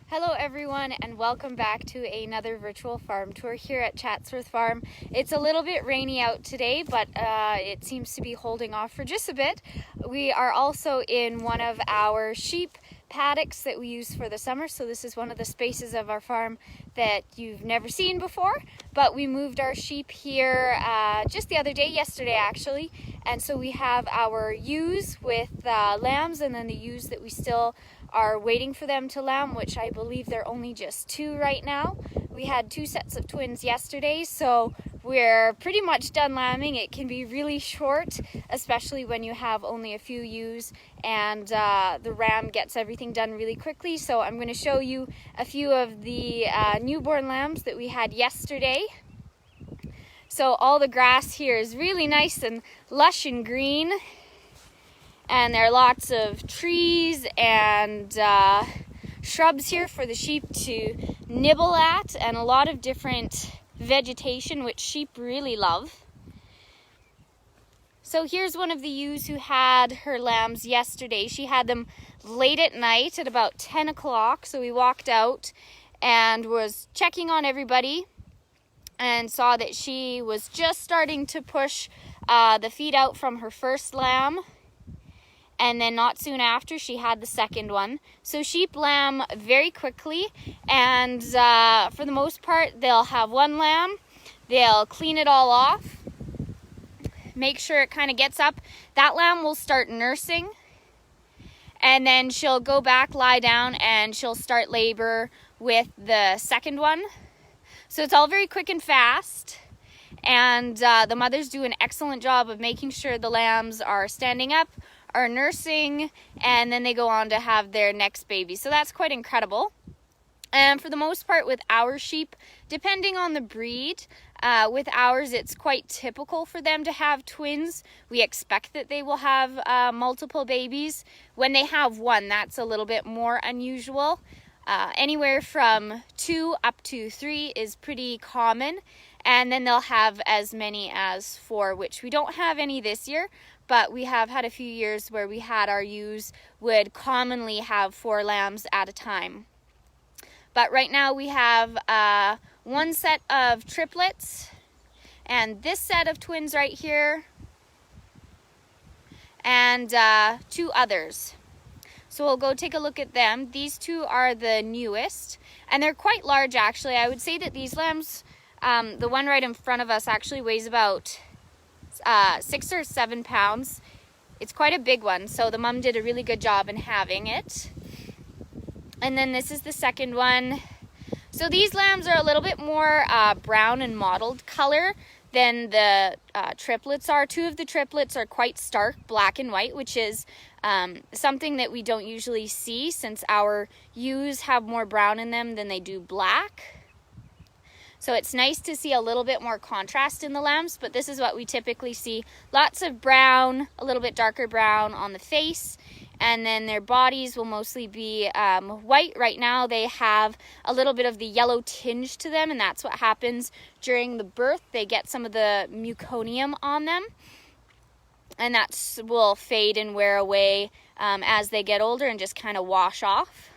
Hello everyone, and welcome back to another virtual farm tour here at Chatsworth Farm. It's a little bit rainy out today, but it seems to be holding off for just a bit. We are also in one of our sheep paddocks that we use for the summer, so this is one of the spaces of our farm that you've never seen before. But we moved our sheep here just the other day, yesterday actually, and so we have our ewes with lambs, and then the ewes that we still are waiting for them to lamb, which I believe they're only just 2 right now. We had 2 sets of twins yesterday, so we're pretty much done lambing. It can be really short, especially when you have only a few ewes, and the ram gets everything done really quickly. So I'm going to show you a few of the newborn lambs that we had yesterday. So all the grass here is really nice and lush and green. And there are lots of trees and shrubs here for the sheep to nibble at, and a lot of different vegetation, which sheep really love. So here's one of the ewes who had her lambs yesterday. She had them late at night at about 10 o'clock. So we walked out and was checking on everybody and saw that she was just starting to push the feed out from her first lamb. And then not soon after, she had the second one. So sheep lamb very quickly, and for the most part, they'll have one lamb. They'll clean it all off, make sure it kind of gets up. That lamb will start nursing, and then she'll go back, lie down, and she'll start labor with the second one. So it's all very quick and fast. And the mothers do an excellent job of making sure the lambs are standing up, are nursing, and then they go on to have their next baby. So that's quite incredible. And for the most part with our sheep, depending on the breed, with ours it's quite typical for them to have twins. We expect that they will have multiple babies. When they have one, that's a little bit more unusual. Anywhere from 2 up to 3 is pretty common. And then they'll have as many as 4, which we don't have any this year. But we have had a few years where we had our ewes would commonly have 4 lambs at a time. But right now we have 1 set of triplets and this set of twins right here, and 2 others. So we'll go take a look at them. These 2 are the newest, and they're quite large actually. I would say that these lambs, the one right in front of us actually weighs about 6 or 7 pounds. It's quite a big one, so the mom did a really good job in having it. And then this is the second one. So these lambs are a little bit more brown and mottled color than the triplets are. 2 of the triplets are quite stark black and white, which is something that we don't usually see, since our ewes have more brown in them than they do black. So it's nice to see a little bit more contrast in the lambs, but this is what we typically see. Lots of brown, a little bit darker brown on the face, and then their bodies will mostly be white. Right now they have a little bit of the yellow tinge to them, and that's what happens during the birth. They get some of the meconium on them, and that will fade and wear away as they get older and just kind of wash off.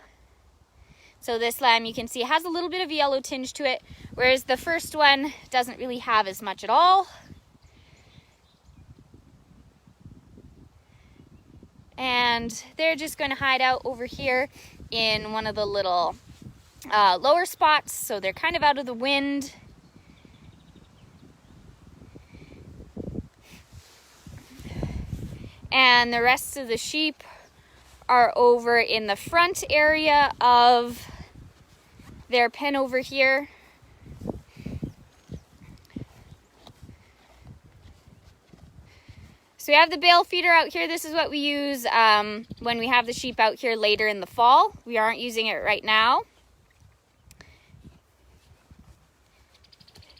So this lamb, you can see, has a little bit of a yellow tinge to it, whereas the first one doesn't really have as much at all. And they're just going to hide out over here in one of the little lower spots, so they're kind of out of the wind. And the rest of the sheep are over in the front area of their pen over here. So we have the bale feeder out here. This is what we use when we have the sheep out here later in the fall. We aren't using it right now.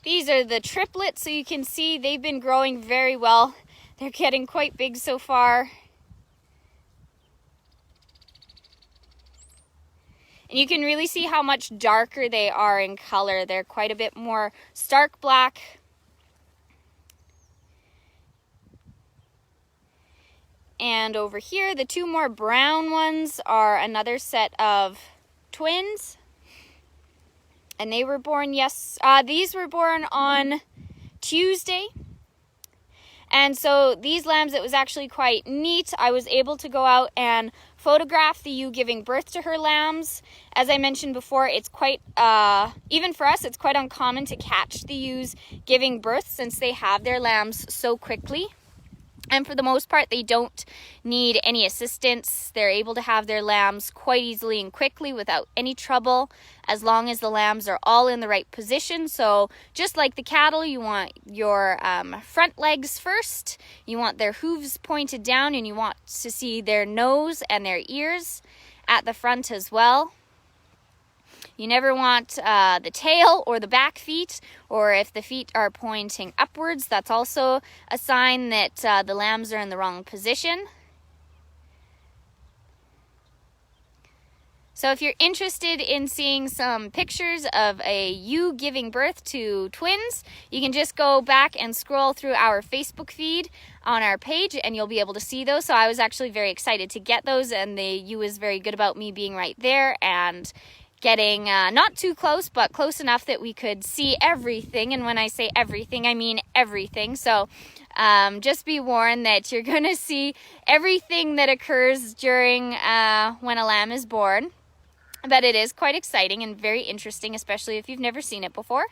These are the triplets, so you can see they've been growing very well. They're getting quite big so far. And you can really see how much darker they are in color. They're quite a bit more stark black. And over here, the 2 more brown ones are another set of twins. And they were born, these were born on Tuesday. And so these lambs, it was actually quite neat. I was able to go out and photograph the ewe giving birth to her lambs. As I mentioned before, it's quite, even for us, it's quite uncommon to catch the ewes giving birth since they have their lambs so quickly. And for the most part, they don't need any assistance. They're able to have their lambs quite easily and quickly without any trouble, as long as the lambs are all in the right position. So just like the cattle, you want your front legs first. You want their hooves pointed down, and you want to see their nose and their ears at the front as well. You never want the tail or the back feet, or if the feet are pointing upwards, that's also a sign that the lambs are in the wrong position. So if you're interested in seeing some pictures of a ewe giving birth to twins, you can just go back and scroll through our Facebook feed on our page and you'll be able to see those. So I was actually very excited to get those, and the ewe was very good about me being right there and getting not too close, but close enough that we could see everything. And when I say everything, I mean everything. So just be warned that you're going to see everything that occurs during when a lamb is born. But it is quite exciting and very interesting, especially if you've never seen it before.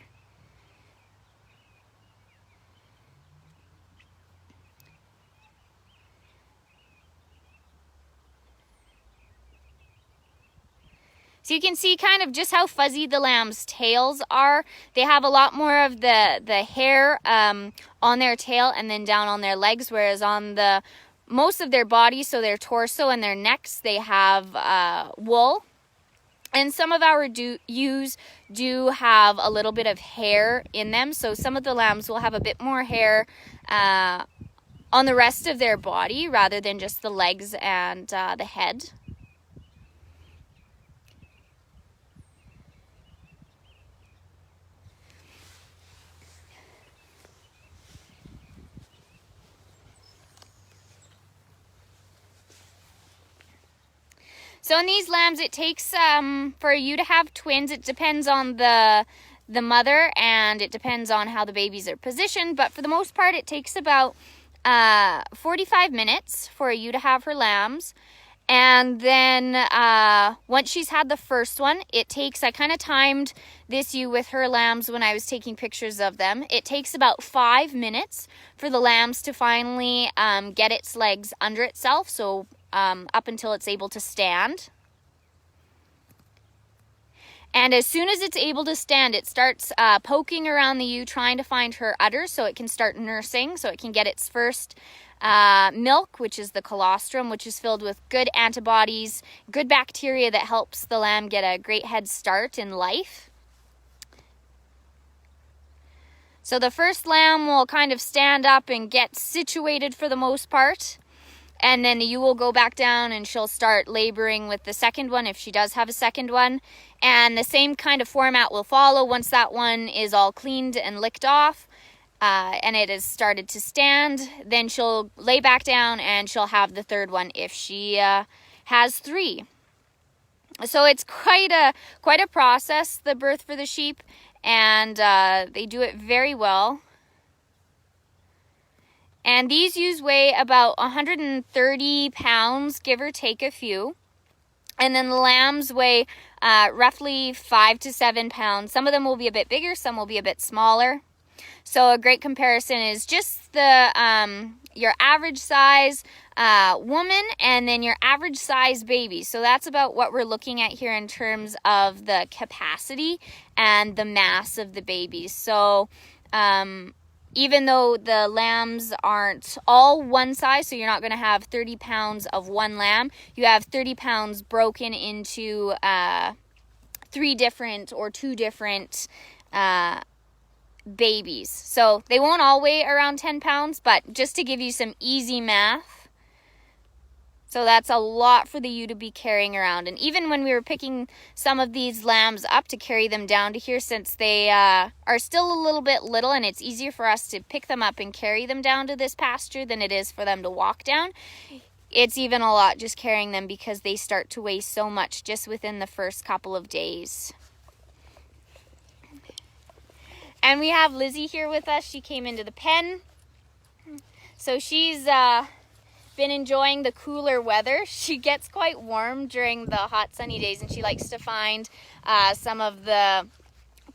So you can see kind of just how fuzzy the lamb's tails are. They have a lot more of the hair on their tail and then down on their legs, whereas on the most of their body, so their torso and their necks, they have wool. And some of our ewes do have a little bit of hair in them. So some of the lambs will have a bit more hair on the rest of their body rather than just the legs and the head. So in these lambs, it takes, for you to have twins, it depends on the mother and it depends on how the babies are positioned. But for the most part, it takes about 45 minutes for you to have her lambs. And then once she's had the first one, it takes, I kind of timed this ewe with her lambs when I was taking pictures of them. It takes about 5 minutes for the lambs to finally get its legs under itself. So up until it's able to stand. And as soon as it's able to stand, it starts poking around the ewe, trying to find her udder so it can start nursing, so it can get its first milk, which is the colostrum, which is filled with good antibodies, good bacteria that helps the lamb get a great head start in life. So the first lamb will kind of stand up and get situated for the most part. And then the ewe will go back down and she'll start laboring with the second one if she does have a second one. And the same kind of format will follow once that one is all cleaned and licked off and it has started to stand. Then she'll lay back down and she'll have the third one if she has 3. So it's quite a process, the birth for the sheep, and they do it very well. And these ewes weigh about 130 pounds, give or take a few. And then the lambs weigh roughly 5 to 7 pounds. Some of them will be a bit bigger, some will be a bit smaller. So a great comparison is just the your average size woman and then your average size baby. So that's about what we're looking at here in terms of the capacity and the mass of the babies. So even though the lambs aren't all one size, so you're not going to have 30 pounds of one lamb, you have 30 pounds broken into 2 different babies. So they won't all weigh around 10 pounds, but just to give you some easy math. So that's a lot for the ewe to be carrying around. And even when we were picking some of these lambs up to carry them down to here, since they are still a little bit little and it's easier for us to pick them up and carry them down to this pasture than it is for them to walk down, it's even a lot just carrying them because they start to weigh so much just within the first couple of days. And we have Lizzie here with us. She came into the pen. So she's been enjoying the cooler weather. She gets quite warm during the hot sunny days, and she likes to find some of the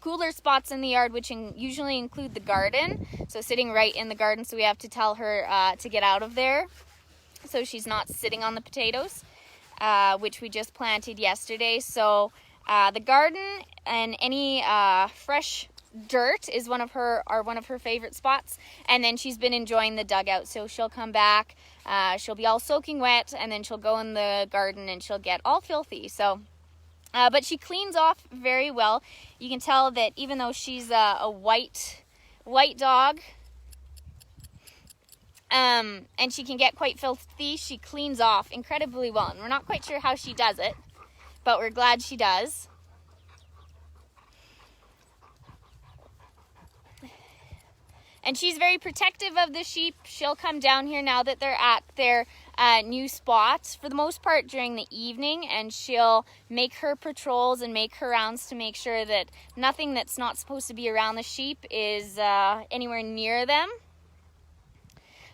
cooler spots in the yard, which usually include the garden. So sitting right in the garden, so we have to tell her to get out of there so she's not sitting on the potatoes, which we just planted yesterday. So the garden and any fresh dirt is one of her favorite spots. And then she's been enjoying the dugout, so she'll come back, she'll be all soaking wet, and then she'll go in the garden and she'll get all filthy. So but she cleans off very well. You can tell that even though she's a white dog, and she can get quite filthy, she cleans off incredibly well. And we're not quite sure how she does it, but we're glad she does. And she's very protective of the sheep. She'll come down here now that they're at their new spots, for the most part during the evening, and she'll make her patrols and make her rounds to make sure that nothing that's not supposed to be around the sheep is anywhere near them.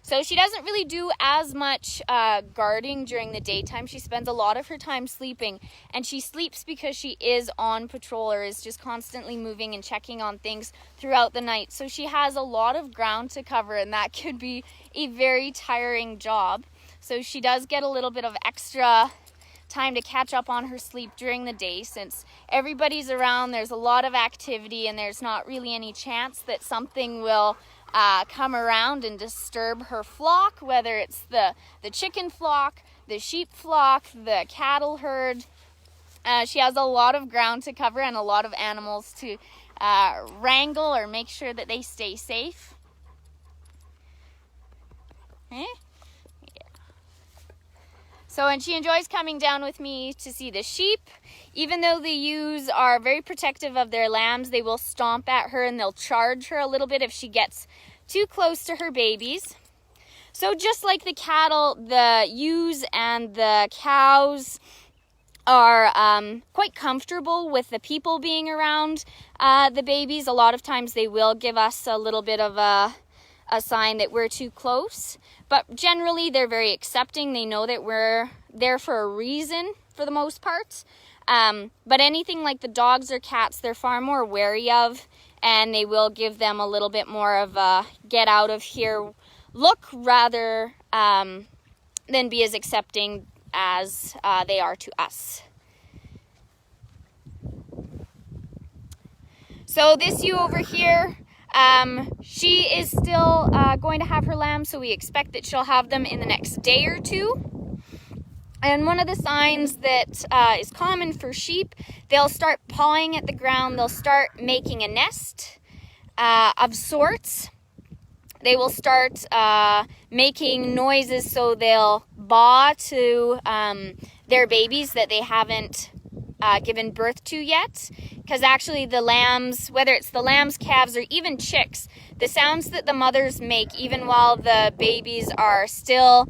So she doesn't really do as much guarding during the daytime. She spends a lot of her time sleeping, and she sleeps because she is on patrol or is just constantly moving and checking on things throughout the night. So she has a lot of ground to cover, and that could be a very tiring job. So she does get a little bit of extra time to catch up on her sleep during the day. Since everybody's around, there's a lot of activity, and there's not really any chance that something will come around and disturb her flock, whether it's the chicken flock, the sheep flock, the cattle herd. She has a lot of ground to cover and a lot of animals to wrangle or make sure that they stay safe. Yeah. So, and she enjoys coming down with me to see the sheep. Even though the ewes are very protective of their lambs, they will stomp at her and they'll charge her a little bit if she gets too close to her babies. So just like the cattle, the ewes and the cows are quite comfortable with the people being around the babies. A lot of times they will give us a little bit of a sign that we're too close. But generally, they're very accepting. They know that we're there for a reason, for the most part. But anything like the dogs or cats, they're far more wary of, and they will give them a little bit more of a get out of here look, rather than be as accepting as they are to us. So this ewe over here, she is still going to have her lambs, so we expect that she'll have them in the next day or two. And one of the signs that is common for sheep, they'll start pawing at the ground, they'll start making a nest of sorts. They will start making noises, so they'll baw to their babies that they haven't given birth to yet. Because actually the lambs, whether it's the lambs, calves, or even chicks, the sounds that the mothers make, even while the babies are still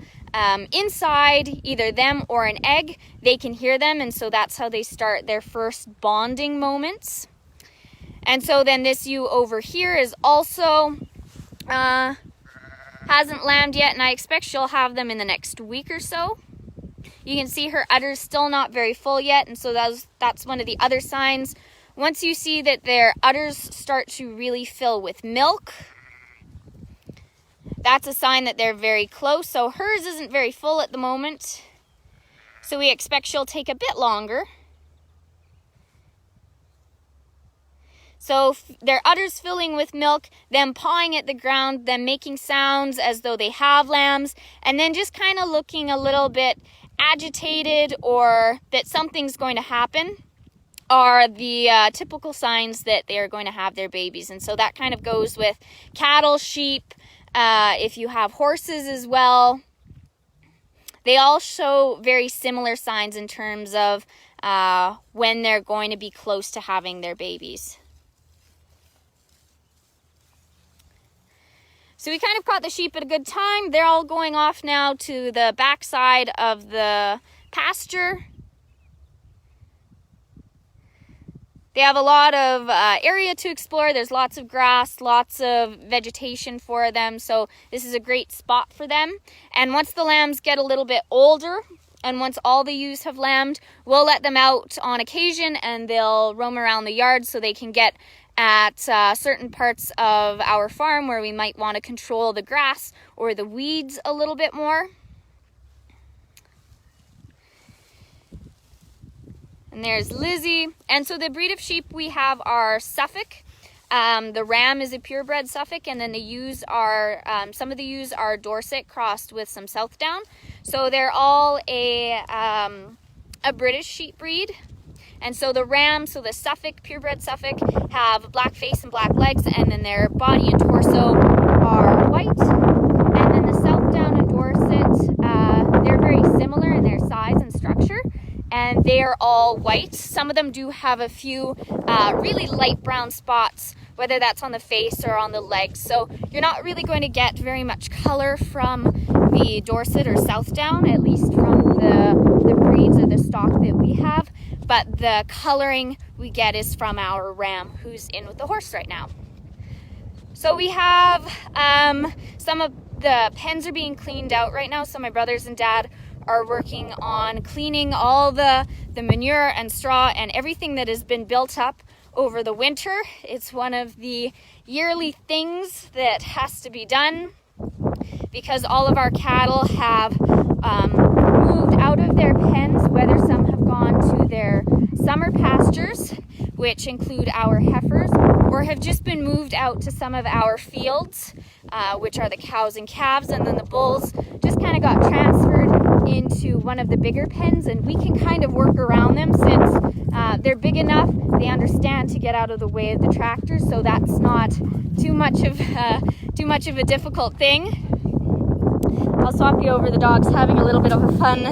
inside, either them or an egg, they can hear them, and so that's how they start their first bonding moments. And so then this ewe over here is also hasn't lambed yet, and I expect she'll have them in the next week or so. You can see her udder's still not very full yet, and so that's one of the other signs. Once you see that their udders start to really fill with milk, that's a sign that they're very close. So hers isn't very full at the moment, so we expect she'll take a bit longer. So their udders filling with milk, them pawing at the ground, them making sounds as though they have lambs, and then just kind of looking a little bit agitated or that something's going to happen, are the typical signs that they are going to have their babies. And so that kind of goes with cattle, sheep, if you have horses as well. They all show very similar signs in terms of when they're going to be close to having their babies. So we kind of caught the sheep at a good time. They're all going off now to the backside of the pasture. they have a lot of area to explore. There's lots of grass, lots of vegetation for them. So this is a great spot for them. And once the lambs get a little bit older, and once all the ewes have lambed, we'll let them out on occasion and they'll roam around the yard so they can get at certain parts of our farm where we might want to control the grass or the weeds a little bit more. And there's Lizzie. And so the breed of sheep we have are Suffolk. The ram is a purebred Suffolk, and then the ewes are, some of the ewes are Dorset crossed with some Southdown. So they're all a British sheep breed. And so the ram, so the Suffolk, purebred Suffolk, have black face and black legs, and then their body and torso are white. And then the Southdown and Dorset, they're very similar in their size and structure, and they are all white. Some of them do have a few really light brown spots, whether that's on the face or on the legs. So you're not really going to get very much color from the Dorset or Southdown, at least from the breeds or the stock that we have. But the coloring we get is from our ram, who's in with the horse right now. So we have some of the pens are being cleaned out right now. So my brothers and dad are working on cleaning all the manure and straw and everything that has been built up over the winter. It's one of the yearly things that has to be done because all of our cattle have moved out of their pens, whether some have gone to their summer pastures, which include our heifers, or have just been moved out to some of our fields, which are the cows and calves, and then the bulls just kind of got transferred into one of the bigger pens, and we can kind of work around them since they're big enough. They understand to get out of the way of the tractors, so that's not too much of a difficult thing. I'll swap you over. The dog's having a little bit of a fun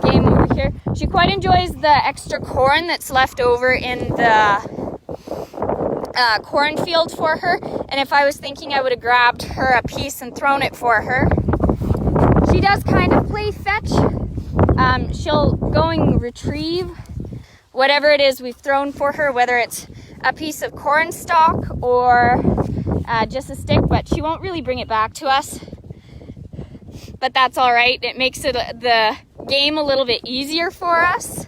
game over here. She quite enjoys the extra corn that's left over in the cornfield for her, and if I was thinking, I would have grabbed her a piece and thrown it for her. She does kind of play fetch. She'll go and retrieve whatever it is we've thrown for her, whether it's a piece of corn stalk or just a stick, but she won't really bring it back to us. But that's all right. It makes it the game a little bit easier for us.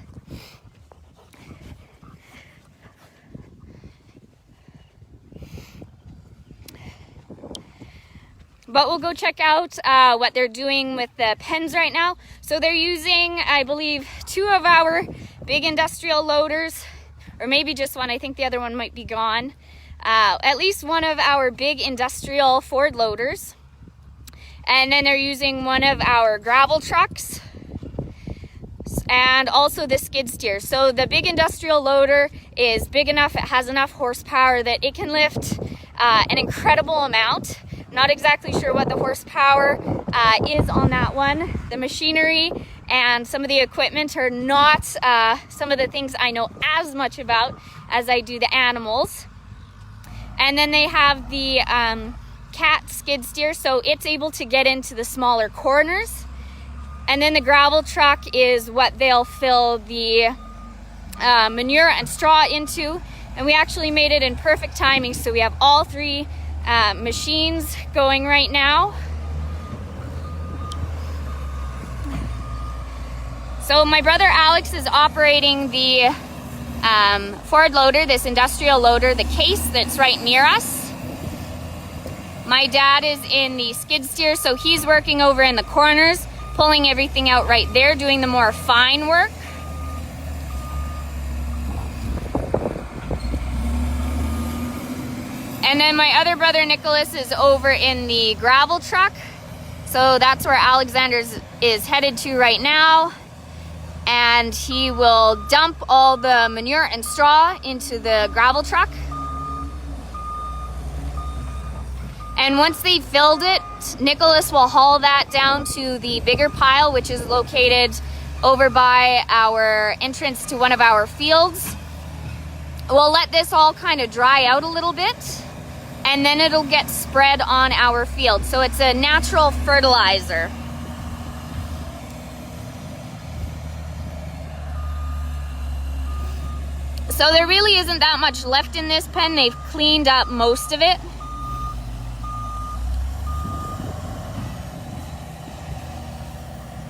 But we'll go check out what they're doing with the pens right now. So they're using, I believe, 2 of our big industrial loaders, or maybe just one. I think the other one might be gone. At least one of our big industrial Ford loaders. And then they're using one of our gravel trucks and also the skid steer. So the big industrial loader is big enough, it has enough horsepower that it can lift an incredible amount. Not exactly sure what the horsepower is on that one. The machinery and some of the equipment are not some of the things I know as much about as I do the animals. And then they have the cat skid steer, so it's able to get into the smaller corners. And then the gravel truck is what they'll fill the manure and straw into. And we actually made it in perfect timing, so we have all 3 machines going right now. So my brother Alex is operating the Ford loader, this industrial loader, the Case that's right near us. My dad is in the skid steer, so he's working over in the corners, pulling everything out right there, doing the more fine work. And then my other brother Nicholas is over in the gravel truck. So that's where Alexander is headed to right now. And he will dump all the manure and straw into the gravel truck. And once they've filled it, Nicholas will haul that down to the bigger pile, which is located over by our entrance to one of our fields. We'll let this all kind of dry out a little bit, and then it'll get spread on our field. So it's a natural fertilizer. So there really isn't that much left in this pen. They've cleaned up most of it.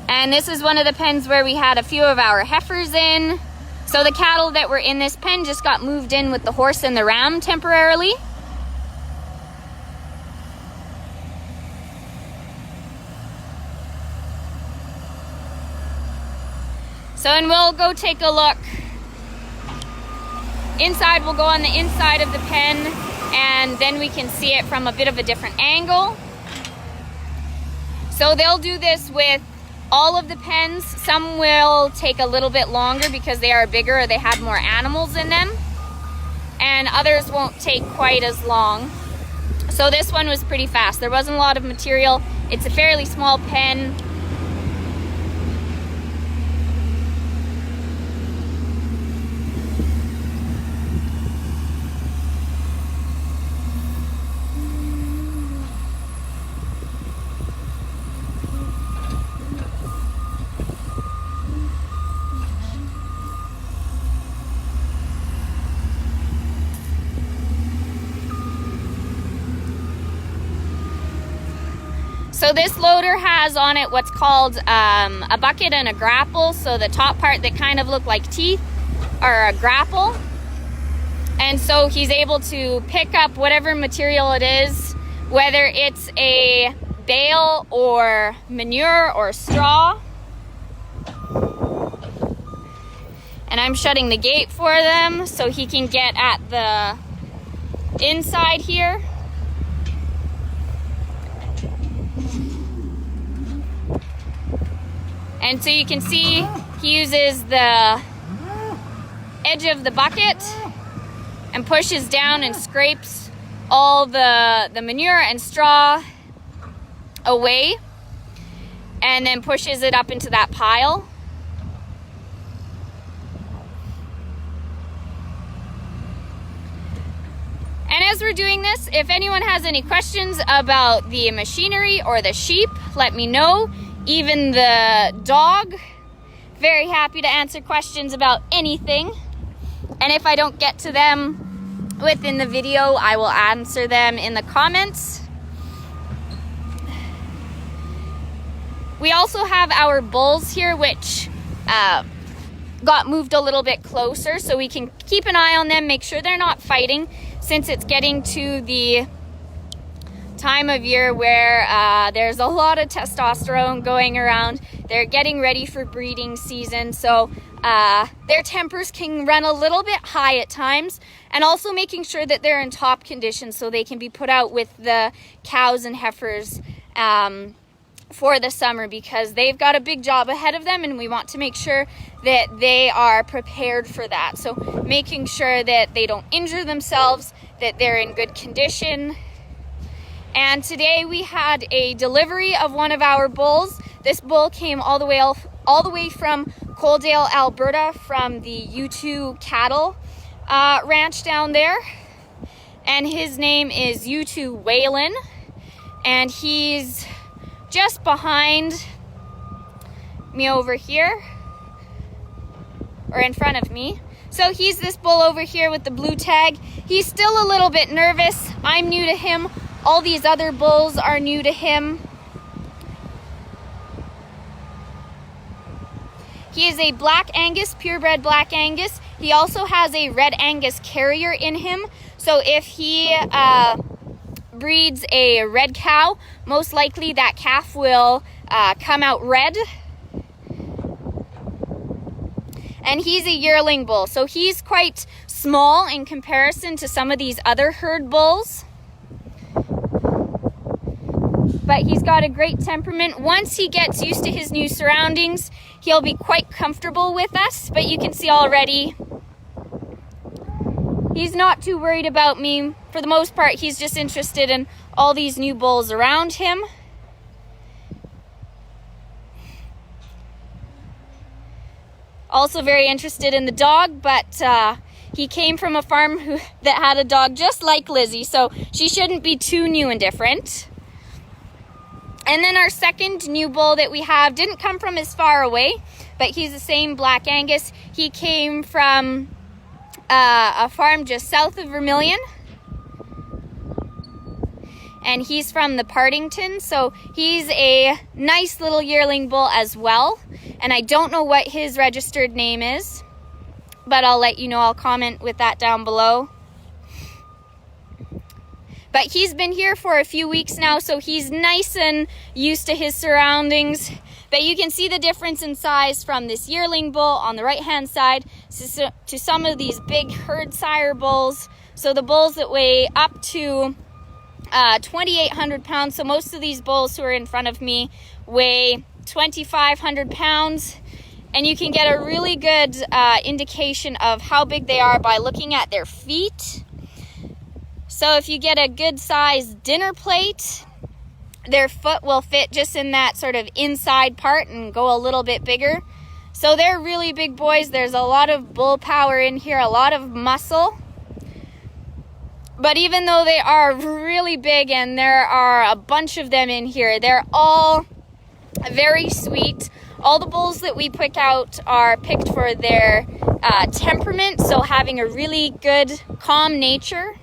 And this is one of the pens where we had a few of our heifers in. So the cattle that were in this pen just got moved in with the horse and the ram temporarily. So, and we'll go take a look inside. We'll go on the inside of the pen, and then we can see it from a bit of a different angle. So they'll do this with all of the pens. Some will take a little bit longer because they are bigger or they had more animals in them, and others won't take quite as long. So this one was pretty fast. There wasn't a lot of material. It's a fairly small pen. So this loader has on it what's called a bucket and a grapple. So the top part that kind of look like teeth are a grapple. And so he's able to pick up whatever material it is, whether it's a bale or manure or straw. And I'm shutting the gate for them so he can get at the inside here. And so you can see he uses the edge of the bucket and pushes down and scrapes all the manure and straw away, and then pushes it up into that pile. And as we're doing this, if anyone has any questions about the machinery or the sheep, let me know. Even the dog, very happy to answer questions about anything. And if I don't get to them within the video, I will answer them in the comments. We also have our bulls here, which got moved a little bit closer so we can keep an eye on them, make sure they're not fighting, since it's getting to the time of year where there's a lot of testosterone going around. They're getting ready for breeding season, so their tempers can run a little bit high at times, and also making sure that they're in top condition so they can be put out with the cows and heifers for the summer, because they've got a big job ahead of them and we want to make sure that they are prepared for that. So making sure that they don't injure themselves, that they're in good condition. And today we had a delivery of one of our bulls. This bull came all the way from Coaldale, Alberta, from the U2 cattle ranch down there. And his name is U2 Waylon, and he's just behind me over here, or in front of me. So he's this bull over here with the blue tag. He's still a little bit nervous. I'm new to him. All these other bulls are new to him. He is a Black Angus, purebred Black Angus. He also has a Red Angus carrier in him. So if he breeds a red cow, most likely that calf will come out red. And he's a yearling bull. So he's quite small in comparison to some of these other herd bulls. But he's got a great temperament. Once he gets used to his new surroundings, he'll be quite comfortable with us. But you can see already, he's not too worried about me. For the most part, he's just interested in all these new bulls around him. Also very interested in the dog, but he came from a farm that had a dog just like Lizzie, so she shouldn't be too new and different. And then our second new bull that we have didn't come from as far away, but he's the same Black Angus. He came from a farm just south of Vermilion. And he's from the Partington, so he's a nice little yearling bull as well. And I don't know what his registered name is, but I'll let you know. I'll comment with that down below. But he's been here for a few weeks now, so he's nice and used to his surroundings. But you can see the difference in size from this yearling bull on the right-hand side to some of these big herd sire bulls. So the bulls that weigh up to 2,800 pounds. So most of these bulls who are in front of me weigh 2,500 pounds. And you can get a really good indication of how big they are by looking at their feet. So if you get a good sized dinner plate, their foot will fit just in that sort of inside part and go a little bit bigger. So they're really big boys. There's a lot of bull power in here, a lot of muscle. But even though they are really big and there are a bunch of them in here, they're all very sweet. All the bulls that we pick out are picked for their temperament, so having a really good, calm nature.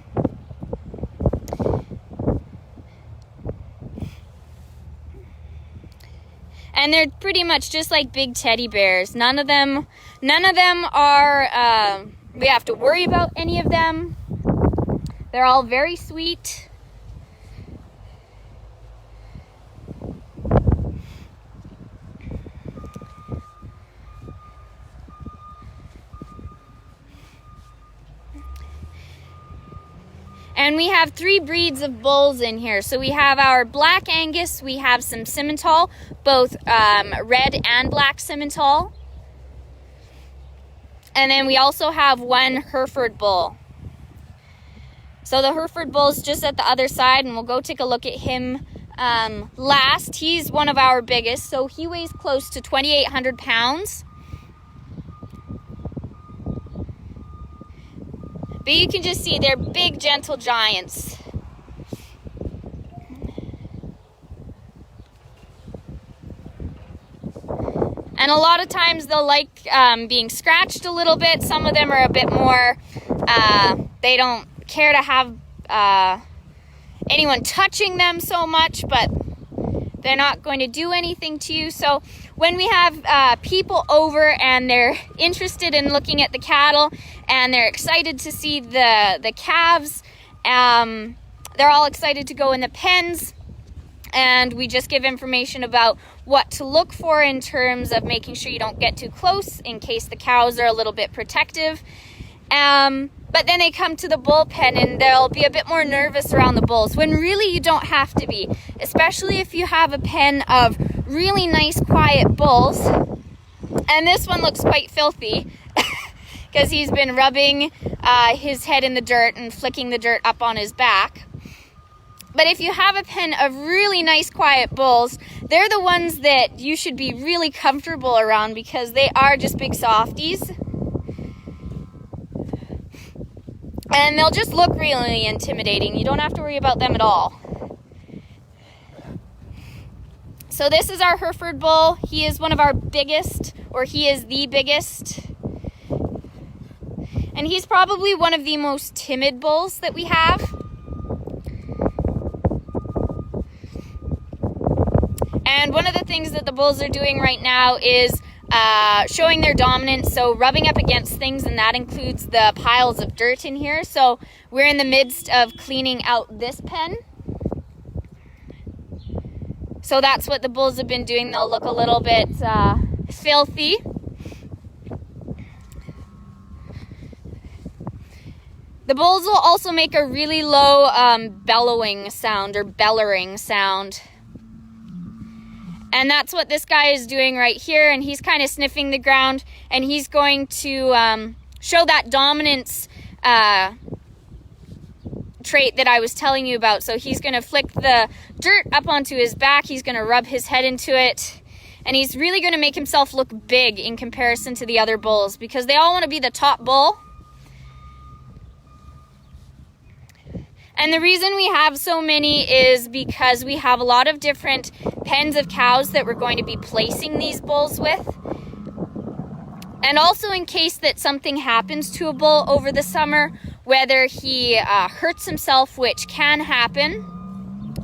And they're pretty much just like big teddy bears. None of them are, we have to worry about any of them. They're all very sweet. And we have 3 breeds of bulls in here. So we have our Black Angus, we have some Simmental, both red and black Simmental. And then we also have one Hereford Bull. So the Hereford Bull is just at the other side, and we'll go take a look at him last. He's one of our biggest, so he weighs close to 2,800 pounds. But you can just see they're big, gentle giants. And a lot of times they'll like being scratched a little bit. Some of them are a bit more, they don't care to have anyone touching them so much, but they're not going to do anything to you. So when we have people over and they're interested in looking at the cattle and they're excited to see the calves, they're all excited to go in the pens, and we just give information about what to look for in terms of making sure you don't get too close in case the cows are a little bit protective. But then they come to the bullpen and they'll be a bit more nervous around the bulls, when really you don't have to be, especially if you have a pen of really nice quiet bulls. And this one looks quite filthy because he's been rubbing his head in the dirt and flicking the dirt up on his back. But if you have a pen of really nice quiet bulls, they're the ones that you should be really comfortable around because they are just big softies. And they'll just look really intimidating. You don't have to worry about them at all. So this is our Hereford Bull. He is one of our biggest, or he is the biggest. And he's probably one of the most timid bulls that we have. And one of the things that the bulls are doing right now is showing their dominance, so rubbing up against things, and that includes the piles of dirt in here. So we're in the midst of cleaning out this pen. So that's what the bulls have been doing. They'll look a little bit filthy. The bulls will also make a really low bellowing sound or bellowing sound. And that's what this guy is doing right here, and he's kind of sniffing the ground, and he's going to show that dominance trait that I was telling you about. So he's going to flick the dirt up onto his back, he's going to rub his head into it, and he's really going to make himself look big in comparison to the other bulls because they all want to be the top bull. And the reason we have so many is because we have a lot of different pens of cows that we're going to be placing these bulls with. And also in case that something happens to a bull over the summer, whether he hurts himself, which can happen,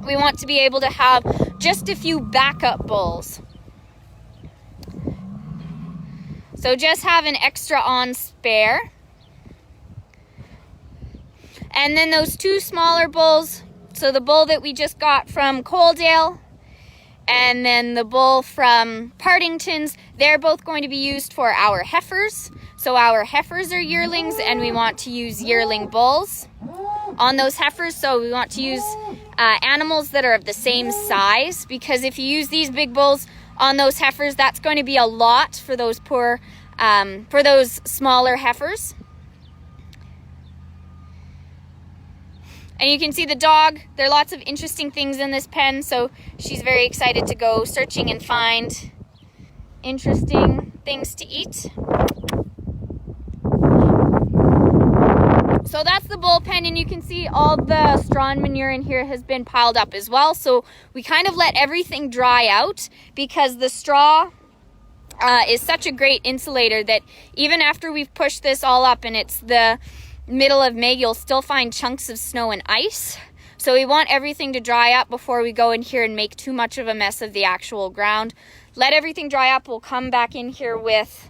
we want to be able to have just a few backup bulls. So just have an extra on spare. And then those two smaller bulls, so the bull that we just got from Coaldale and then the bull from Partington's, they're both going to be used for our heifers. So our heifers are yearlings and we want to use yearling bulls on those heifers. So we want to use animals that are of the same size, because if you use these big bulls on those heifers, that's going to be a lot for those for those smaller heifers. And you can see the dog. There are lots of interesting things in this pen, so she's very excited to go searching and find interesting things to eat. So that's the bull pen, and you can see all the straw and manure in here has been piled up as well. So we kind of let everything dry out, because the straw is such a great insulator that even after we've pushed this all up and it's the middle of May, you'll still find chunks of snow and ice. So we want everything to dry up before we go in here and make too much of a mess of the actual ground. Let everything dry up. We'll come back in here with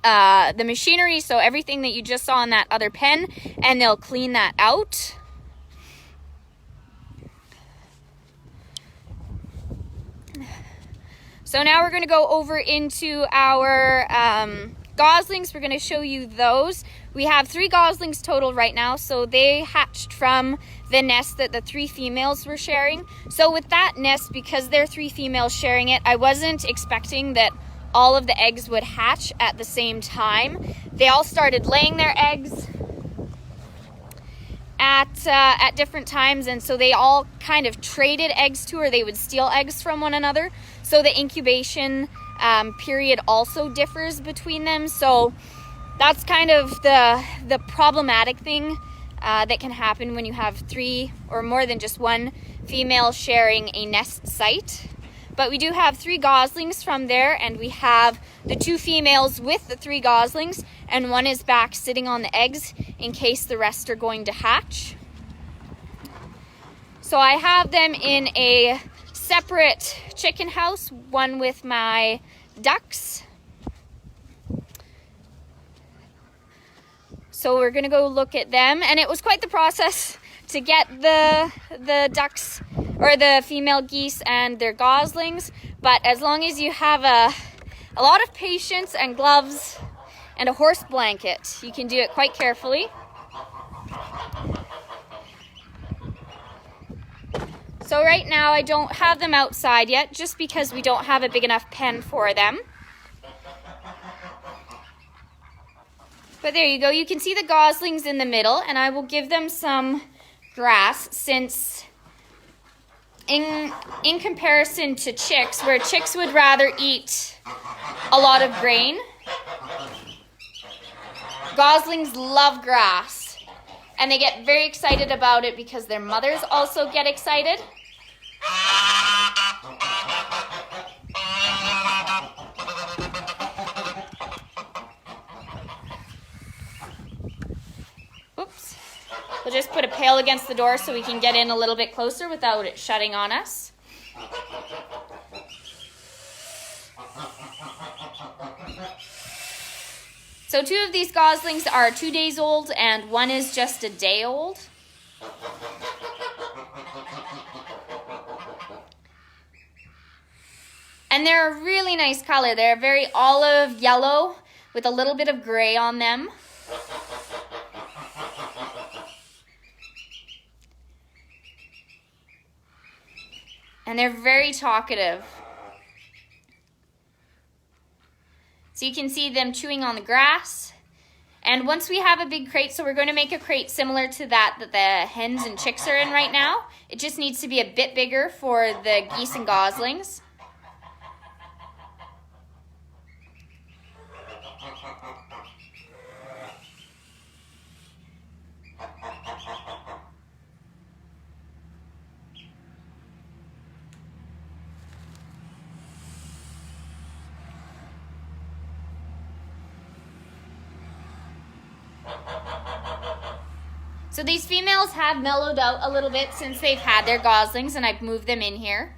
the machinery, so everything that you just saw in that other pen, and they'll clean that out. So now we're going to go over into our goslings. We're going to show you those. We have 3 goslings total right now, so they hatched from the nest that the 3 females were sharing. So with that nest, because they're 3 females sharing it, I wasn't expecting that all of the eggs would hatch at the same time. They all started laying their eggs at different times, and so they all kind of traded eggs to, or they would steal eggs from one another. So the incubation period also differs between them. So that's kind of the problematic thing that can happen when you have 3 or more than just 1 female sharing a nest site. But we do have 3 goslings from there, and we have the 2 females with the 3 goslings, and 1 is back sitting on the eggs in case the rest are going to hatch. So I have them in a separate chicken house, one with my ducks. So we're gonna go look at them, and it was quite the process to get the ducks, or the female geese and their goslings, but as long as you have a lot of patience and gloves and a horse blanket, you can do it quite carefully. So right now I don't have them outside yet, just because we don't have a big enough pen for them. But there you go, you can see the goslings in the middle, and I will give them some grass, since in comparison to chicks, where chicks would rather eat a lot of grain, goslings love grass, and they get very excited about it because their mothers also get excited. Oops. We'll just put a pail against the door so we can get in a little bit closer without it shutting on us. So 2 of these goslings are 2 days old, and 1 is just a day old. And they're a really nice color. They're very olive yellow with a little bit of gray on them. And they're very talkative. So you can see them chewing on the grass. And once we have a big crate, so we're going to make a crate similar to that the hens and chicks are in right now. It just needs to be a bit bigger for the geese and goslings. So these females have mellowed out a little bit since they've had their goslings, and I've moved them in here.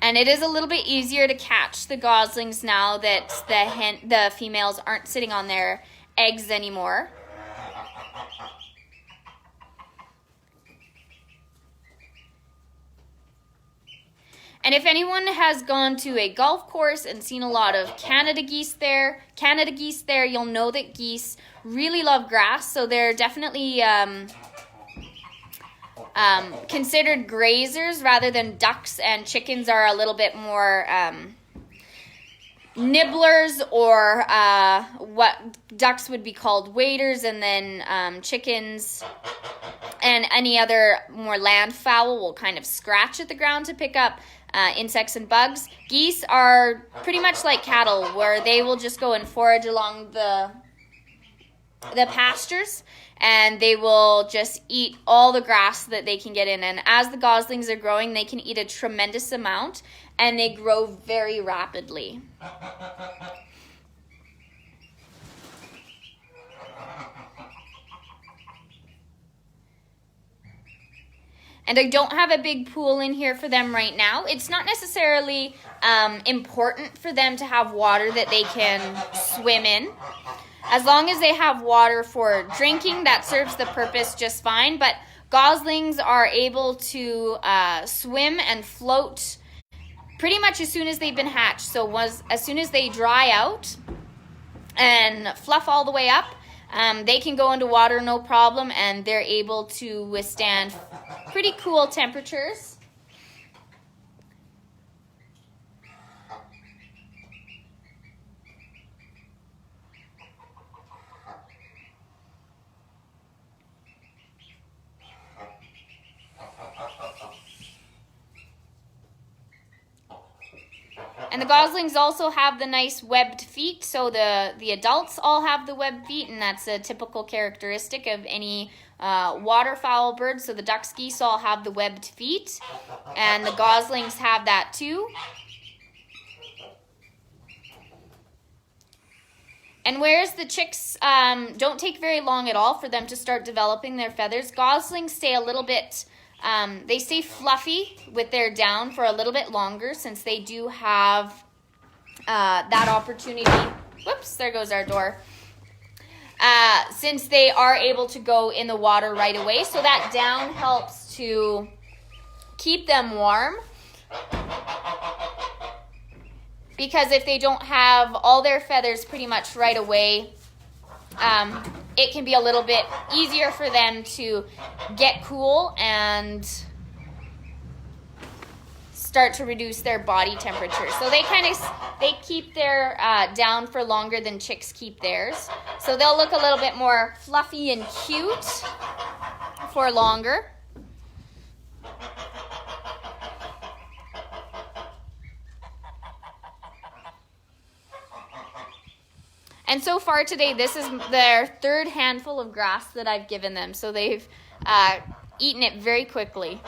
And it is a little bit easier to catch the goslings now that the females aren't sitting on their eggs anymore. And if anyone has gone to a golf course and seen a lot of Canada geese there, you'll know that geese really love grass. So they're definitely considered grazers rather than ducks, and chickens are a little bit more nibblers, or what ducks would be called waders, and then chickens and any other more land fowl will kind of scratch at the ground to pick up insects and bugs. Geese are pretty much like cattle, where they will just go and forage along the pastures, and they will just eat all the grass that they can get in. And as the goslings are growing, they can eat a tremendous amount, and they grow very rapidly. And I don't have a big pool in here for them right now. It's not necessarily important for them to have water that they can swim in. As long as they have water for drinking, that serves the purpose just fine. But goslings are able to swim and float pretty much as soon as they've been hatched. So as soon as they dry out and fluff all the way up, they can go into water no problem, and they're able to withstand pretty cool temperatures. And the goslings also have the nice webbed feet, so the adults all have the webbed feet, and that's a typical characteristic of any waterfowl bird. So the ducks, geese all have the webbed feet, and the goslings have that too. And whereas the chicks don't take very long at all for them to start developing their feathers, goslings stay a little bit... they stay fluffy with their down for a little bit longer, since they do have that opportunity. Whoops, there goes our door. Since they are able to go in the water right away, so that down helps to keep them warm. Because if they don't have all their feathers pretty much right away, it can be a little bit easier for them to get cool and start to reduce their body temperature. So they keep their down for longer than chicks keep theirs. So they'll look a little bit more fluffy and cute for longer. And so far today, this is their third handful of grass that I've given them. So they've eaten it very quickly.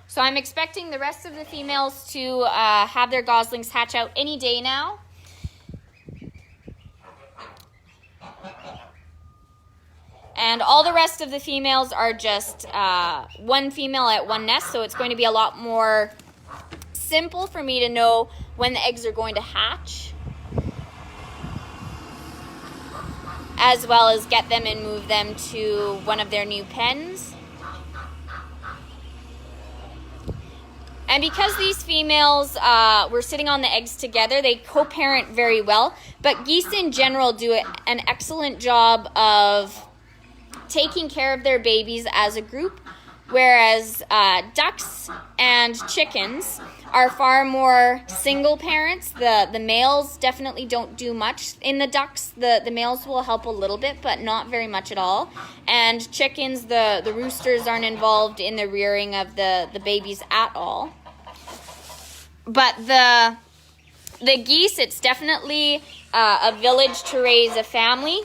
So I'm expecting the rest of the females to have their goslings hatch out any day now. And all the rest of the females are just one female at one nest, so it's going to be a lot more simple for me to know when the eggs are going to hatch, as well as get them and move them to one of their new pens. And because these females were sitting on the eggs together, they co-parent very well. But geese in general do an excellent job of taking care of their babies as a group, whereas ducks and chickens are far more single parents. The males definitely don't do much. In the ducks, the males will help a little bit, but not very much at all. And chickens, the roosters aren't involved in the rearing of the babies at all. But the geese, it's definitely a village to raise a family.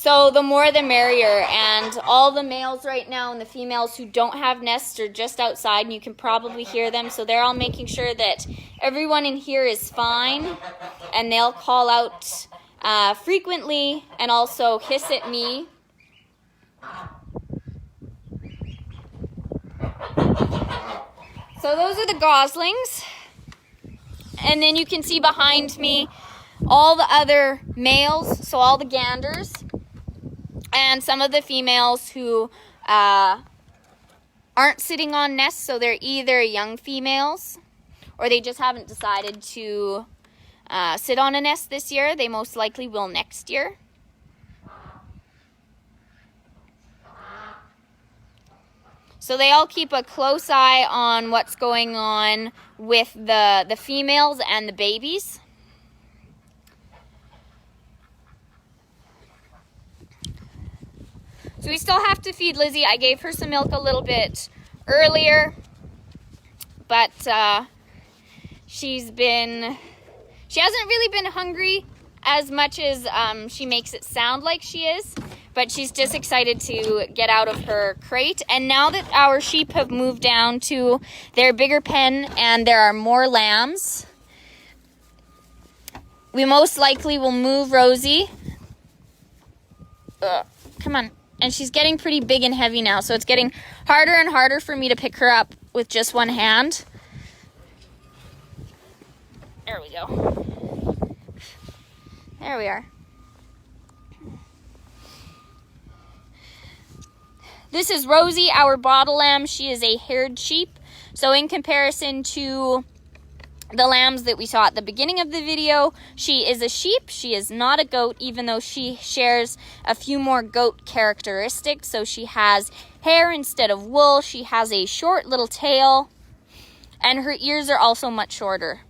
So the more the merrier, and all the males right now and the females who don't have nests are just outside, and you can probably hear them. So they're all making sure that everyone in here is fine, and they'll call out frequently and also hiss at me. So those are the goslings, and then you can see behind me all the other males, so all the ganders. And some of the females who aren't sitting on nests, so they're either young females or they just haven't decided to sit on a nest this year. They most likely will next year. So they all keep a close eye on what's going on with the females and the babies. So we still have to feed Lizzie. I gave her some milk a little bit earlier, but she hasn't really been hungry as much as she makes it sound like she is, but she's just excited to get out of her crate. And now that our sheep have moved down to their bigger pen and there are more lambs, we most likely will move Rosie. Come on. And she's getting pretty big and heavy now, so it's getting harder and harder for me to pick her up with just one hand. There we go. There we are. This is Rosie, our bottle lamb. She is a haired sheep. So in comparison to the lambs that we saw at the beginning of the video, she is a sheep. She is not a goat, even though she shares a few more goat characteristics. So she has hair instead of wool. She has a short little tail, and her ears are also much shorter.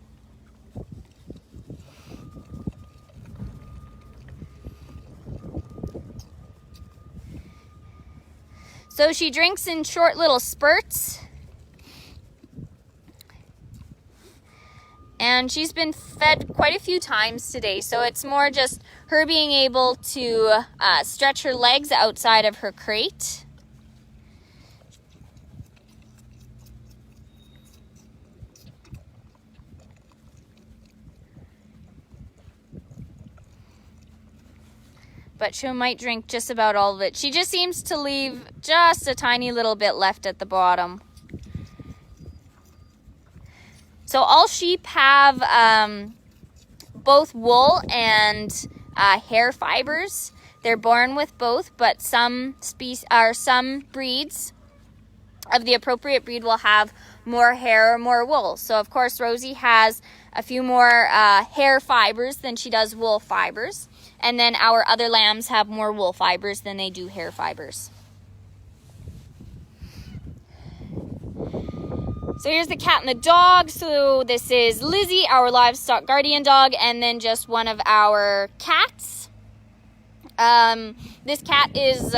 So she drinks in short little spurts. And she's been fed quite a few times today, so it's more just her being able to stretch her legs outside of her crate. But she might drink just about all of it. She just seems to leave just a tiny little bit left at the bottom. So all sheep have both wool and hair fibers. They're born with both, but some breeds of the appropriate breed will have more hair or more wool. So of course Rosie has a few more hair fibers than she does wool fibers. And then our other lambs have more wool fibers than they do hair fibers. So here's the cat and the dog. So this is Lizzie, our livestock guardian dog, and then just one of our cats. This cat is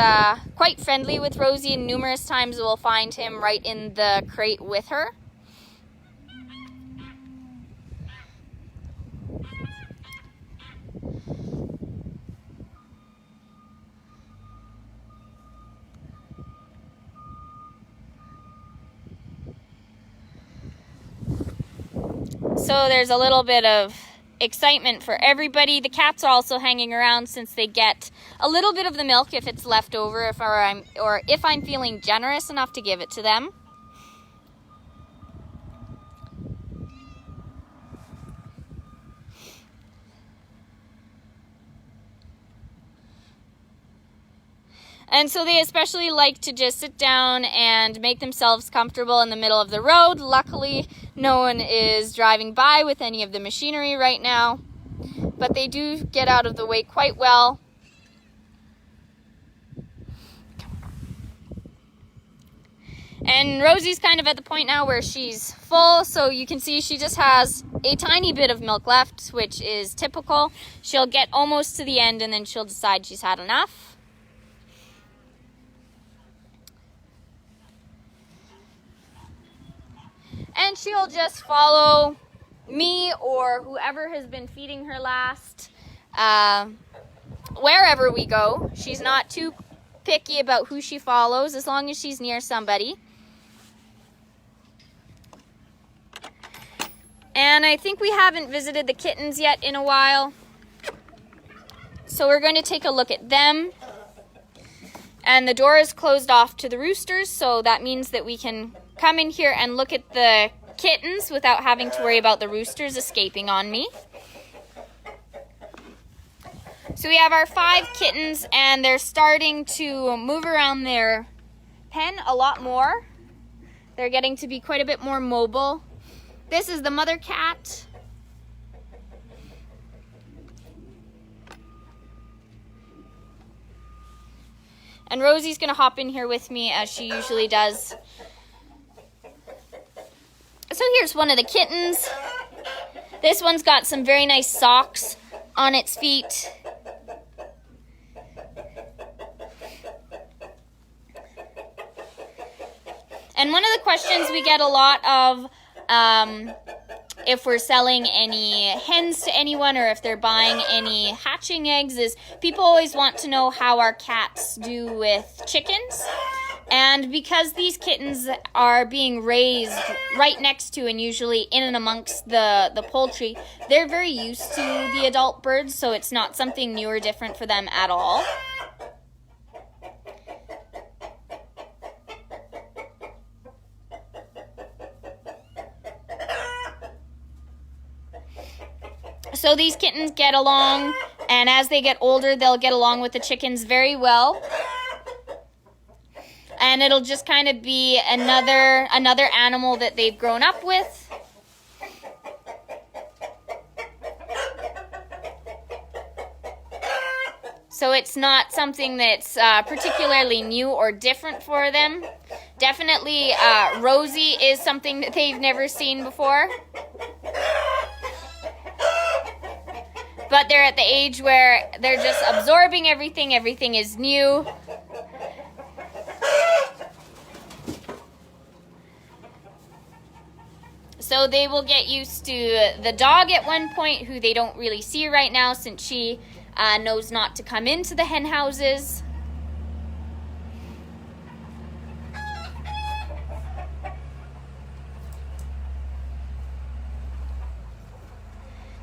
quite friendly with Rosie, and numerous times we'll find him right in the crate with her. So there's a little bit of excitement for everybody. The cats are also hanging around since they get a little bit of the milk if it's left over, if I'm feeling generous enough to give it to them. And so they especially like to just sit down and make themselves comfortable in the middle of the road. Luckily, no one is driving by with any of the machinery right now, but they do get out of the way quite well. And Rosie's kind of at the point now where she's full, so you can see she just has a tiny bit of milk left, which is typical. She'll get almost to the end and then she'll decide she's had enough. And she'll just follow me or whoever has been feeding her last, wherever we go. She's not too picky about who she follows as long as she's near somebody. And I think we haven't visited the kittens yet in a while. So we're going to take a look at them. And the door is closed off to the roosters, so that means that we can come in here and look at the kittens without having to worry about the roosters escaping on me. So we have our 5 kittens, and they're starting to move around their pen a lot more. They're getting to be quite a bit more mobile. This is the mother cat. And Rosie's gonna hop in here with me as she usually does. So here's one of the kittens. This one's got some very nice socks on its feet. And one of the questions we get a lot of, if we're selling any hens to anyone or if they're buying any hatching eggs, is people always want to know how our cats do with chickens. And because these kittens are being raised right next to and usually in and amongst the poultry, they're very used to the adult birds, so it's not something new or different for them at all. So these kittens get along, and as they get older, they'll get along with the chickens very well. And it'll just kind of be another animal that they've grown up with. So it's not something that's particularly new or different for them. Definitely Rosie is something that they've never seen before. But they're at the age where they're just absorbing everything. Everything is new. So they will get used to the dog at one point, who they don't really see right now since she knows not to come into the hen houses.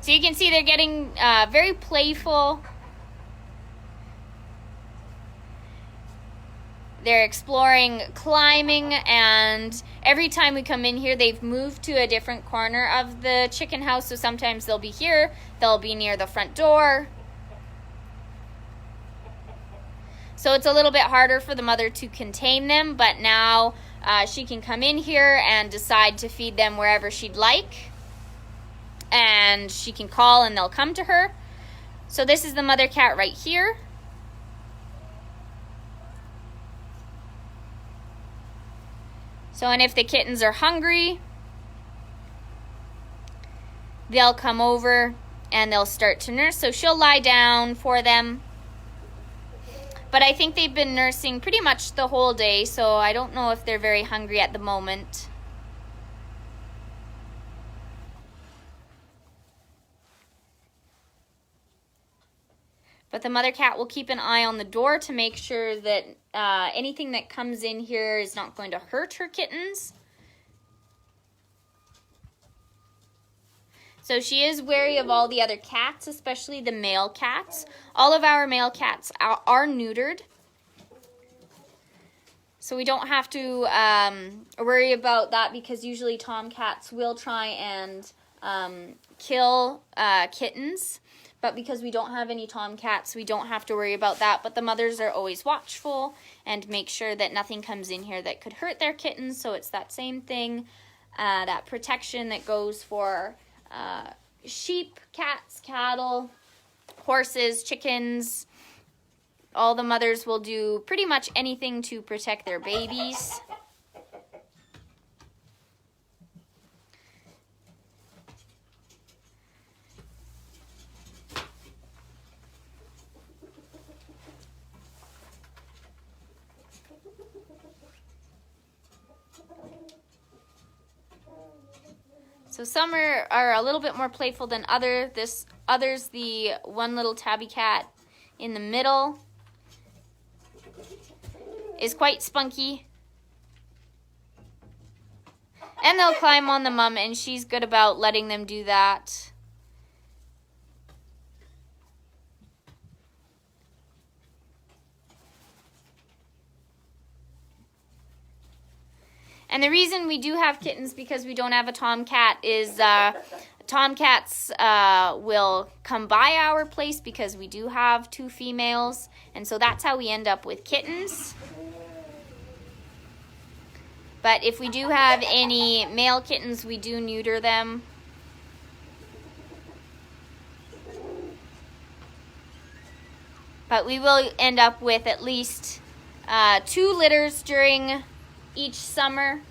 So you can see they're getting very playful. They're exploring climbing, and every time we come in here, they've moved to a different corner of the chicken house. So sometimes they'll be here, they'll be near the front door. So it's a little bit harder for the mother to contain them, but now she can come in here and decide to feed them wherever she'd like. And she can call and they'll come to her. So this is the mother cat right here. So, and if the kittens are hungry, they'll come over and they'll start to nurse. So she'll lie down for them. But I think they've been nursing pretty much the whole day, so I don't know if they're very hungry at the moment. But the mother cat will keep an eye on the door to make sure that anything that comes in here is not going to hurt her kittens. So she is wary of all the other cats, especially the male cats. All of our male cats are neutered. So we don't have to worry about that, because usually tomcats will try and kill kittens. But because we don't have any tomcats, we don't have to worry about that. But the mothers are always watchful and make sure that nothing comes in here that could hurt their kittens. So it's that same thing, that protection that goes for sheep, cats, cattle, horses, chickens. All the mothers will do pretty much anything to protect their babies. So some are a little bit more playful than others. The one little tabby cat in the middle is quite spunky. And they'll climb on the mum, and she's good about letting them do that. And the reason we do have kittens because we don't have a tomcat is tomcats will come by our place because we do have 2 females. And so that's how we end up with kittens. But if we do have any male kittens, we do neuter them. But we will end up with at least 2 litters during each summer.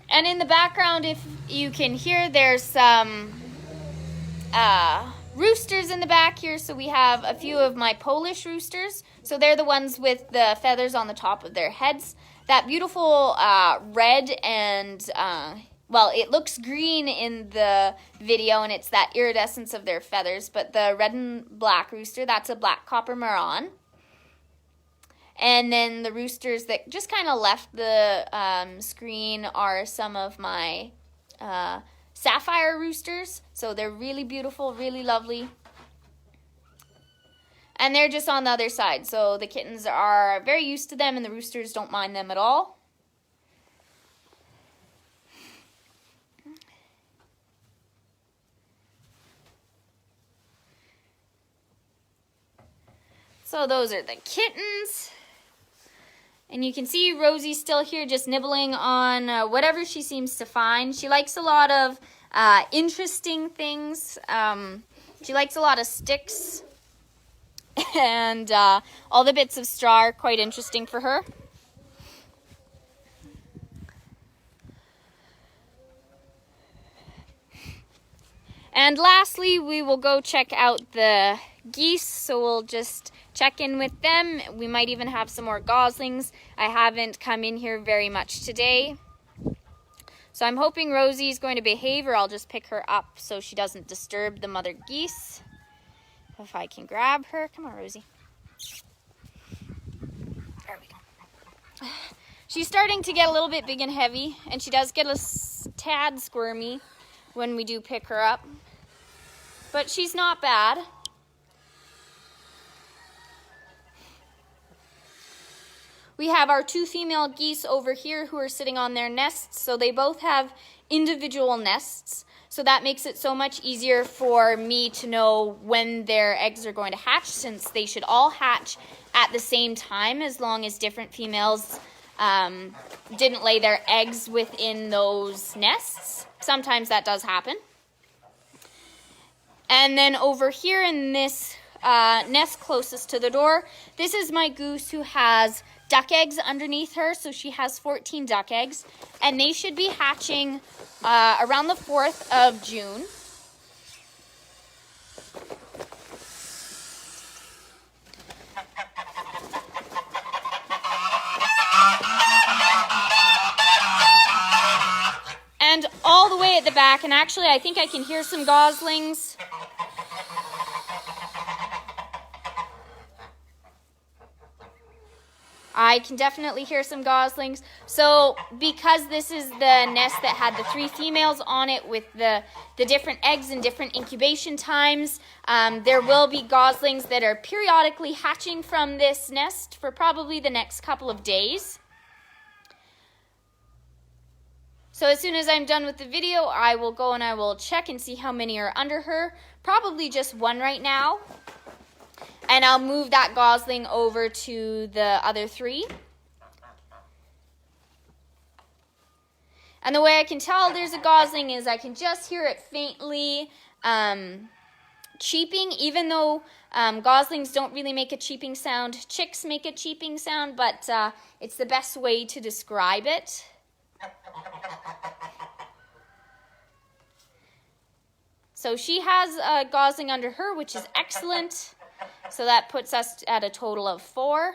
And in the background, if you can hear, there's some roosters in the back here. So we have a few of my Polish roosters. So they're the ones with the feathers on the top of their heads. That beautiful red and, well, it looks green in the video, and it's that iridescence of their feathers. But the red and black rooster, that's a black copper Marron. And then the roosters that just kind of left the screen are some of my Sapphire Roosters. So they're really beautiful, really lovely. And they're just on the other side. So the kittens are very used to them, and the roosters don't mind them at all. So those are the kittens. And you can see Rosie's still here just nibbling on whatever she seems to find. She likes a lot of interesting things. She likes a lot of sticks. And all the bits of straw are quite interesting for her. And lastly, we will go check out the geese. So we'll just check in with them. We might even have some more goslings. I haven't come in here very much today. So I'm hoping Rosie's going to behave, or I'll just pick her up so she doesn't disturb the mother geese. If I can grab her. Come on, Rosie. There we go. She's starting to get a little bit big and heavy, and she does get a tad squirmy when we do pick her up. But she's not bad. We have our 2 female geese over here who are sitting on their nests. So they both have individual nests. So that makes it so much easier for me to know when their eggs are going to hatch, since they should all hatch at the same time as long as different females didn't lay their eggs within those nests. Sometimes that does happen. And then over here in this nest closest to the door, this is my goose who has duck eggs underneath her. So she has 14 duck eggs, and they should be hatching around the 4th of June. And all the way at the back, and actually I think I can hear some goslings. I can definitely hear some goslings. So because this is the nest that had the 3 females on it with the different eggs and different incubation times, there will be goslings that are periodically hatching from this nest for probably the next couple of days. So as soon as I'm done with the video, I will go and I will check and see how many are under her. Probably just 1 right now. And I'll move that gosling over to the other 3. And the way I can tell there's a gosling is I can just hear it faintly cheeping, even though goslings don't really make a cheeping sound. Chicks make a cheeping sound, but it's the best way to describe it. So she has a gosling under her, which is excellent. So that puts us at a total of 4.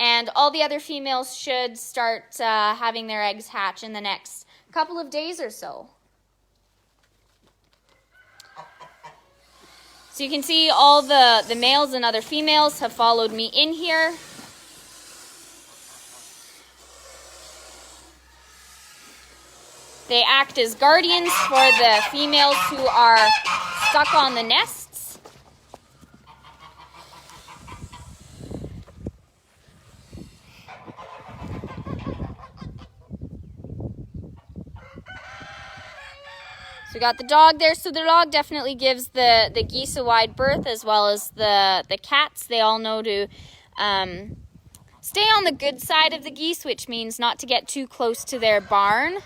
And all the other females should start having their eggs hatch in the next couple of days or so. So you can see all the males and other females have followed me in here. They act as guardians for the females who are stuck on the nests. So we got the dog there. So the dog definitely gives the geese a wide berth, as well as the cats. They all know to stay on the good side of the geese, which means not to get too close to their barn.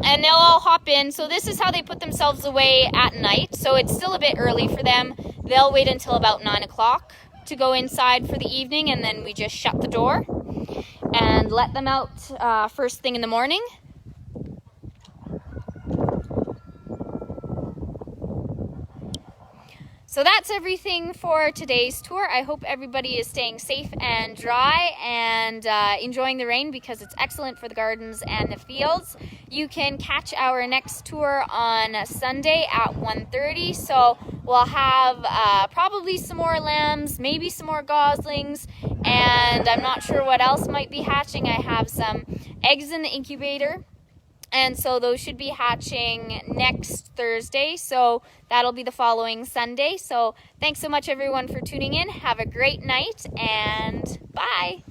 And they'll all hop in. So this is how they put themselves away at night. So it's still a bit early for them. They'll wait until about 9 o'clock to go inside for the evening, and then we just shut the door and let them out first thing in the morning. So that's everything for today's tour. I hope everybody is staying safe and dry and enjoying the rain, because it's excellent for the gardens and the fields. You can catch our next tour on Sunday at 1:30. So we'll have probably some more lambs, maybe some more goslings, and I'm not sure what else might be hatching. I have some eggs in the incubator. And so those should be hatching next Thursday. So that'll be the following Sunday. So thanks so much, everyone, for tuning in. Have a great night, and bye.